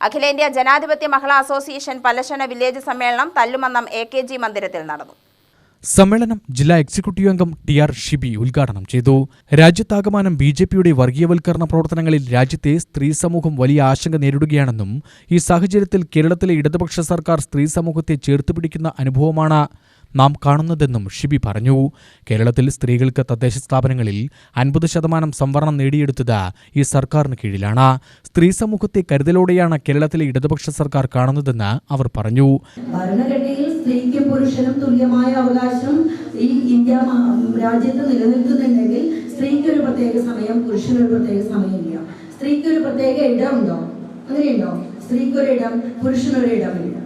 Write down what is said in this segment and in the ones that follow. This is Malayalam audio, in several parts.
അഖിലേന്ത്യാ ജനാധിപത്യ മഹിളാ അസോസിയേഷൻ പലശന വില്ലേജ് സമ്മേളനം തല്ലുമന്നം AKG മന്ദിരത്തിൽ നടന്നു. സമ്മേളനം ജില്ലാ എക്സിക്യൂട്ടീവ് അംഗം TR ഷിബി ഉദ്ഘാടനം ചെയ്തു. രാജ്യത്താകമാനം BJPയുടെ വർഗീയവൽക്കരണ പ്രവർത്തനങ്ങളിൽ രാജ്യത്തെ സ്ത്രീ സമൂഹം വലിയ ആശങ്ക നേരിടുകയാണെന്നും ഈ സാഹചര്യത്തിൽ കേരളത്തിലെ ഇടതുപക്ഷ സർക്കാർ സ്ത്രീ സമൂഹത്തെ ചേർത്തുപിടിക്കുന്ന അനുഭവമാണ് നാം കാണുന്നതെന്നും ഷിബി പറഞ്ഞു. കേരളത്തിൽ സ്ത്രീകൾക്ക് തദ്ദേശ സ്ഥാപനങ്ങളിൽ 50% സംവരണം നേടിയെടുത്തത് ഈ സർക്കാരിന് കീഴിലാണ്. സ്ത്രീ സമൂഹത്തെ കരുതലോടെയാണ് കേരളത്തിലെ ഇടതുപക്ഷ സർക്കാർ കാണുന്നതെന്ന് അവർ പറഞ്ഞു. ഭരണഘടനയിൽ സ്ത്രീക്കും പുരുഷനും തുല്യമായ അവകാശം ഈ ഇന്ത്യ രാജ്യത്ത് നിലനിൽക്കുന്നുണ്ടെങ്കിൽ സ്ത്രീക്കൊരു പ്രത്യേക സമയം, പുരുഷനൊരു പ്രത്യേക സമയമില്ല. സ്ത്രീക്കൊരു പ്രത്യേക ഇടമുണ്ടോ? അങ്ങനെയുണ്ടോ? സ്ത്രീക്കൊരു ഇടം, പുരുഷനൊരു ഇടമില്ല.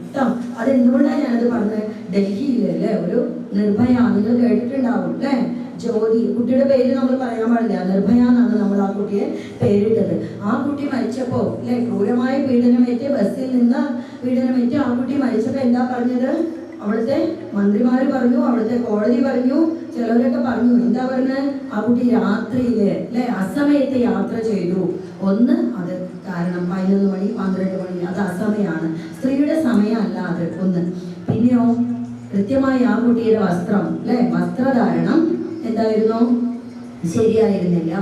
അതെന്തുകൊണ്ടാണ് ഞാനത് പറഞ്ഞത്? ഡൽഹിയിലല്ലേ ഒരു നിർഭയ, നിങ്ങൾ കേട്ടിട്ടുണ്ടാവും അല്ലേ? ജ്യോതി, കുട്ടിയുടെ പേര് നമ്മൾ പറയാൻ പാടില്ല, നിർഭയ എന്നാണ് നമ്മൾ ആ കുട്ടിയെ പേരിട്ടത്. ആ കുട്ടി മരിച്ചപ്പോ അല്ലെ, ക്രൂരമായ പീഡനമേറ്റ്, ബസ്സിൽ നിന്ന് പീഡനമേറ്റ് ആ കുട്ടി മരിച്ചപ്പോ എന്താ പറഞ്ഞത്? അവിടുത്തെ മന്ത്രിമാര് പറഞ്ഞു, അവിടുത്തെ കോടതി പറഞ്ഞു, ചിലവരൊക്കെ പറഞ്ഞു. എന്താ പറഞ്ഞത്? ആ കുട്ടി രാത്രിയില് അല്ലെ അസമയത്ത് യാത്ര ചെയ്തു. ഒന്ന് അത് കാരണം 11 മണി 12 മണി അത് അസമയാണ്, സ്ത്രീയുടെ സമയമല്ല അത്. ഒന്ന് പിന്നെയോ കൃത്യമായി ആ കുട്ടിയുടെ വസ്ത്രം അല്ലെ വസ്ത്രധാരണം എന്തായിരുന്നു? ശരിയായിരുന്നില്ല.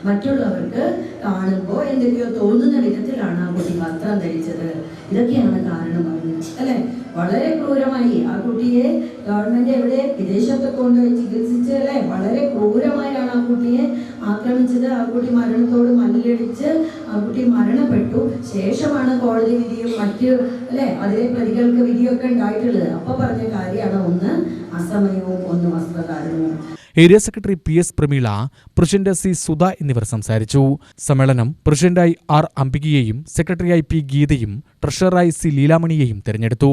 മറ്റുള്ളവർക്ക് കാണുമ്പോൾ എന്തൊക്കെയോ തോന്നുന്ന വിധത്തിലാണ് ആ കുട്ടി വസ്ത്രം ധരിച്ചത്. ഇതൊക്കെയാണ് കാരണം പറഞ്ഞത് അല്ലെ. വളരെ ക്രൂരമായി ആ കുട്ടിയെ ഗവൺമെന്റ് എവിടെ വിദേശത്ത് കൊണ്ടുപോയി ചികിത്സിച്ച് അല്ലെ, വളരെ ക്രൂരമായാണ് ആ കുട്ടിയെ ആക്രമിച്ചത്. ആ കുട്ടി മരണത്തോട് മല്ലിടിച്ച് ആ കുട്ടി മരണപ്പെട്ടു. ശേഷമാണ് കോടതി വിധിയും മറ്റ് അല്ലെ അതിലെ പ്രതികൾക്ക് വിധിയൊക്കെ ഉണ്ടായിട്ടുള്ളത്. അപ്പൊ പറഞ്ഞ കാര്യമാണ് ഒന്ന് അസമയവും ഒന്ന് വസ്ത്രധാരണവും. Area secretary PS Prameela, president C Sudha എന്നിവർ സംസാരിച്ചു. സമ്മേളനം പ്രസിഡന്റായി R അംബികയെയും സെക്രട്ടറിയായി P ഗീതയും ട്രഷററായി C ലീലാമണിയെയും തെരഞ്ഞെടുത്തു.